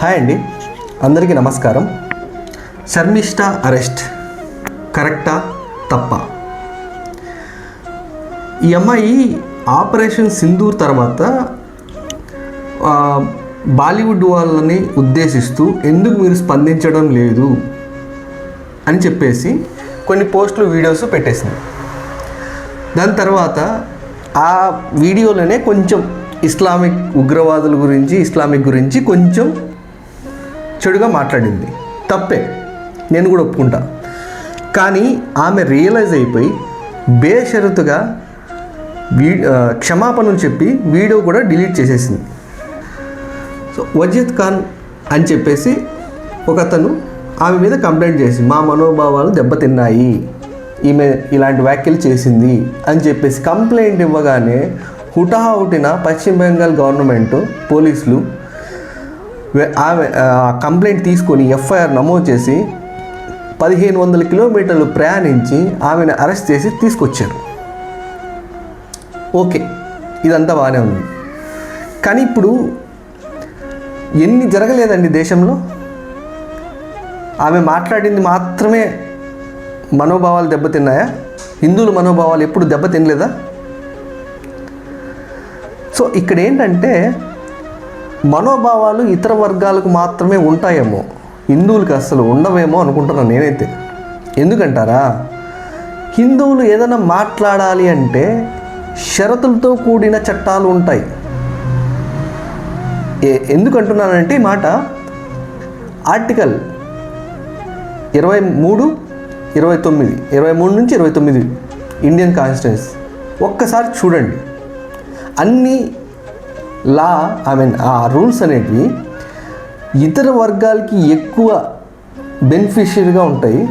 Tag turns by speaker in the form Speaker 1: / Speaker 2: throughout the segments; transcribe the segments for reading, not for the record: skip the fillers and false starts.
Speaker 1: Hi అండి, అందరికీ నమస్కారం. శర్మిష్ఠ అరెస్ట్ కరెక్టా తప్పా? ఈ అమ్మాయి ఆపరేషన్ సింధూర్ తర్వాత బాలీవుడ్ వాళ్ళని ఉద్దేశిస్తూ ఎందుకు మీరు స్పందించడం లేదు అని చెప్పేసి కొన్ని పోస్టులు వీడియోస్ పెట్టేసింది. దాని తర్వాత ఆ వీడియోలోనే కొంచెం ఇస్లామిక్ ఉగ్రవాదుల గురించి ఇస్లామిక్ గురించి కొంచెం చెడుగా మాట్లాడింది. తప్పే, నేను కూడా ఒప్పుకుంటా. కానీ ఆమె రియలైజ్ అయిపోయి బేషరతుగా క్షమాపణలు చెప్పి వీడియో కూడా డిలీట్ చేసేసింది. సో వజీద్ ఖాన్ అని చెప్పేసి ఒకతను ఆమె మీద కంప్లైంట్ చేసి మా మనోభావాలు దెబ్బతిన్నాయి, ఈమె ఇలాంటి వ్యాఖ్యలు చేసింది అని చెప్పేసి కంప్లైంట్ ఇవ్వగానే హుటాహుటిన పశ్చిమ బెంగాల్ గవర్నమెంట్ పోలీసులు ఆమె కంప్లైంట్ తీసుకొని ఎఫ్ఐఆర్ నమోదు చేసి 1500 కిలోమీటర్లు ప్రయాణించి ఆమెను అరెస్ట్ చేసి తీసుకొచ్చారు. ఓకే, ఇదంతా బాగానే ఉంది. కానీ ఇప్పుడు ఎన్ని జరగలేదండి దేశంలో. ఆమె మాట్లాడింది మాత్రమే మనోభావాలు దెబ్బతిన్నాయా? హిందువుల మనోభావాలు ఎప్పుడు దెబ్బతినలేదా? సో ఇక్కడ ఏంటంటే మనోభావాలు ఇతర వర్గాలకు మాత్రమే ఉంటాయేమో, హిందువులకి అస్సలు ఉండవేమో అనుకుంటున్నాను నేనైతే. ఎందుకంటారా, హిందువులు ఏదైనా మాట్లాడాలి అంటే షరతులతో కూడిన చట్టాలు ఉంటాయి. ఎందుకంటున్నానంటే ఈ మాట ఆర్టికల్ 23 నుంచి 29 ఇండియన్ కాన్స్టిట్యూషన్ ఒక్కసారి చూడండి. అన్ని ఆ రూల్స్ అనేటివి ఇతర వర్గాలకి ఎక్కువ బెనిఫిషియల్గా ఉంటాయి,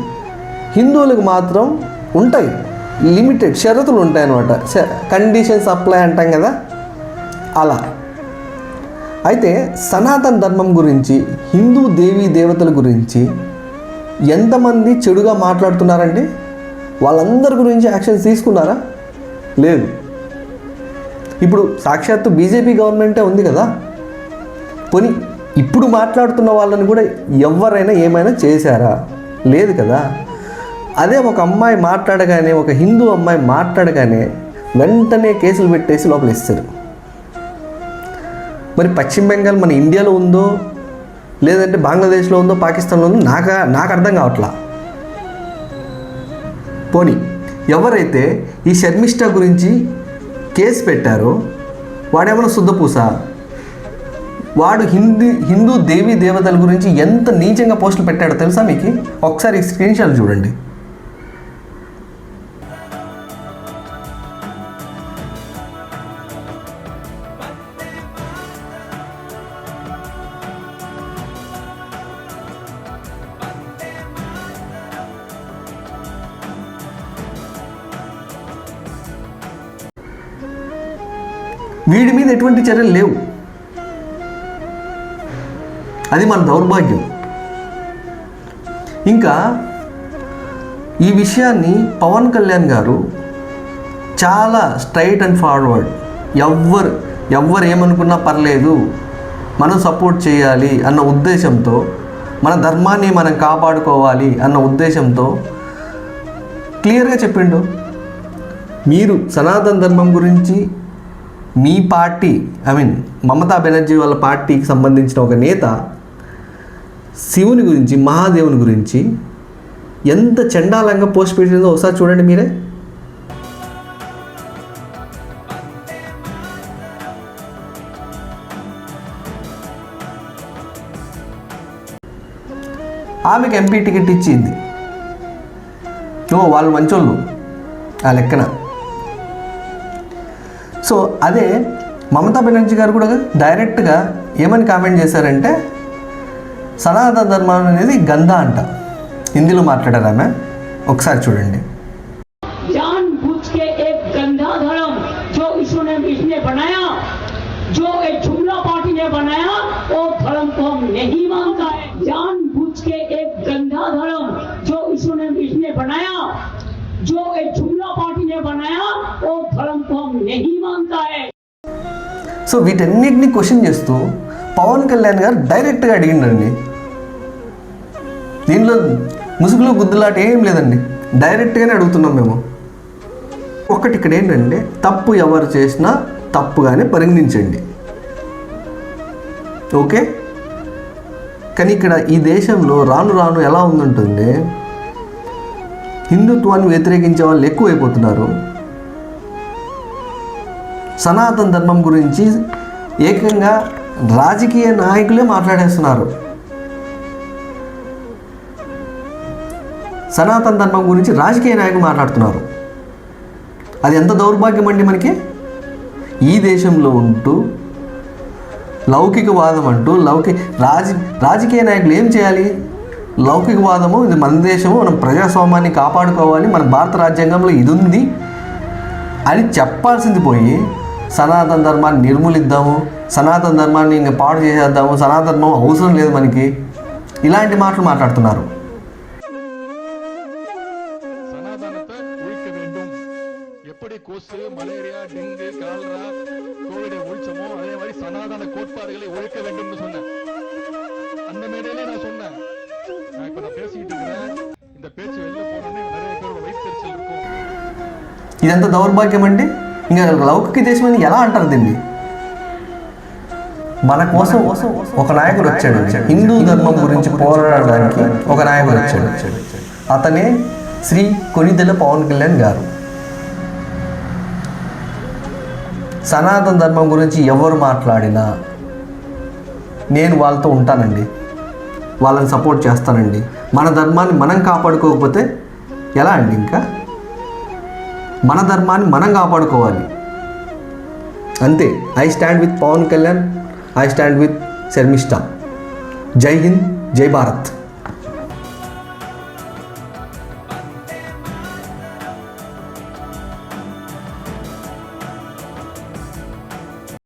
Speaker 1: హిందువులకు మాత్రం ఉంటాయి లిమిటెడ్ షరతులు ఉంటాయి అన్నమాట. కండిషన్స్ అప్లై అంటాం కదా, అలా. అయితే సనాతన ధర్మం గురించి, హిందూ దేవీ దేవతల గురించి ఎంతమంది చెడుగా మాట్లాడుతున్నారండి? వాళ్ళందరి గురించి యాక్షన్స్ తీసుకున్నారా? లేదు. ఇప్పుడు సాక్షాత్తు బీజేపీ గవర్నమెంటే ఉంది కదా, పోనీ ఇప్పుడు మాట్లాడుతున్న వాళ్ళని కూడా ఎవరైనా ఏమైనా చేశారా? లేదు కదా. అదే ఒక అమ్మాయి మాట్లాడగానే, ఒక హిందూ అమ్మాయి మాట్లాడగానే వెంటనే కేసులు పెట్టేసి లోపల ఇస్తారు. మరి పశ్చిమ బెంగాల్ మన ఇండియాలో ఉందో లేదంటే బంగ్లాదేశ్లో ఉందో పాకిస్తాన్లో ఉందో నాకు అర్థం కావట్లా. పోనీ ఎవరైతే ఈ శర్మిష్ఠ గురించి కేసు పెట్టారో వాడేమన్నా శుద్ధపూసా? వాడు హిందూ దేవీ దేవతల గురించి ఎంత నీచంగా పోస్టులు పెట్టాడో తెలుసా మీకు? ఒకసారి స్క్రీన్ షాట్ చూడండి. వీడి మీద ఎటువంటి చర్యలు లేవు. అది మన దౌర్భాగ్యం. ఇంకా ఈ విషయాన్ని పవన్ కళ్యాణ్ గారు చాలా స్ట్రైట్ అండ్ ఫార్వర్డ్, ఎవ్వరు ఏమనుకున్నా పర్లేదు, మనం సపోర్ట్ చేయాలి అన్న ఉద్దేశంతో, మన ధర్మాన్ని మనం కాపాడుకోవాలి అన్న ఉద్దేశంతో క్లియర్గా చెప్పిండు. మీరు సనాతన ధర్మం గురించి మీ పార్టీ, మమతా బెనర్జీ వాళ్ళ పార్టీకి సంబంధించిన ఒక నేత శివుని గురించి, మహాదేవుని గురించి ఎంత చండాలంగా పోస్ట్ పెట్టిందో ఒకసారి చూడండి మీరే. ఆమెకు ఎంపీ టికెట్ ఇచ్చింది. వాళ్ళు మంచోళ్ళు ఆ లెక్కన. సో అదే మమతా బెనర్జీ గారు కూడా డైరెక్ట్గా ఏమని కామెంట్ చేశారంటే సనాతన ధర్మం అనేది గందా అంట. హిందీలో మాట్లాడారు ఆమె. ఒకసారి చూడండి.
Speaker 2: जो एक जुमला पार्टी ने बनाया वो धर्म को हम नहीं मानता है.
Speaker 1: సో వీటన్నిటిని క్వశ్చన్ చేస్తూ పవన్ కళ్యాణ్ గారు డైరెక్ట్గా అడిగిండండి. దీనిలో ముసుగులు గుద్దులాట ఏం లేదండి, డైరెక్ట్గానే అడుగుతున్నాం మేము. ఒకటి ఇక్కడ ఏంటంటే, తప్పు ఎవరు చేసినా తప్పుగానే పరిగణించండి, ఓకే? కానీ ఇక్కడ ఈ దేశంలో రాను రాను ఎలా ఉందంటుంది, హిందుత్వాన్ని వ్యతిరేకించే వాళ్ళు ఎక్కువైపోతున్నారు. సనాతన ధర్మం గురించి ఏకంగా రాజకీయ నాయకులే మాట్లాడేస్తున్నారు. సనాతన ధర్మం గురించి రాజకీయ నాయకులు మాట్లాడుతున్నారు. అది ఎంత దౌర్భాగ్యం అండి మనకి. ఈ దేశంలో ఉంటూ లౌకికవాదం అంటూ రాజకీయ నాయకులు ఏం చేయాలి? లౌకికవాదము, ఇది మన దేశము, మనం ప్రజాస్వామ్యాన్ని కాపాడుకోవాలి, మన భారత రాజ్యాంగంలో ఇది ఉంది అని చెప్పాల్సింది పోయి సనాతన ధర్మాన్ని నిర్మూలిద్దాము, సనాతన ధర్మాన్ని ఇంకా పాడు చేసేద్దాము, సనాతన ధర్మం అవసరం లేదు మనకి, ఇలాంటి మాటలు మాట్లాడుతున్నారు.
Speaker 3: சனாதனத்தை ஒழிக்க வேண்டும். எப்படி கொசு, மலேரியா, டெங்கு, காலரா, கோவிடை ஒழிச்சமோ அதே மாதிரி சனாதன கோட்பாடுகளை ஒழிக்க வேண்டும்னு சொன்னேன். அந்த மேடையிலே நான் சொன்னேன். நான் இப்ப பேசிக்கிட்டு இருக்கிறேன், இந்த பேச்சு வெளில போனோடனே நிறைய பேரோட வயிற்றுச்சல் இருக்கும்.
Speaker 1: ఇదంతా దౌర్భాగ్యం అండి. ఇంకా లౌకిక దేశం అని ఎలా అంటారు దీన్ని? మన కోసం ఒక నాయకుడు వచ్చాడు, హిందూ ధర్మం గురించి పోరాడడానికి ఒక నాయకుడు వచ్చాడు. అతనే శ్రీ కొనిదెల పవన్ కళ్యాణ్ గారు. సనాతన ధర్మం గురించి ఎవరు మాట్లాడినా నేను వాళ్ళతో ఉంటానండి, వాళ్ళని సపోర్ట్ చేస్తానండి. మన ధర్మాన్ని మనం కాపాడుకోకపోతే ఎలా అండి? ఇంకా మన ధర్మాన్ని మనం కాపాడుకోవాలి అంతే. I stand with Pawan Kalyan, I stand with Sharmishtha. జై హింద్, జై భారత్.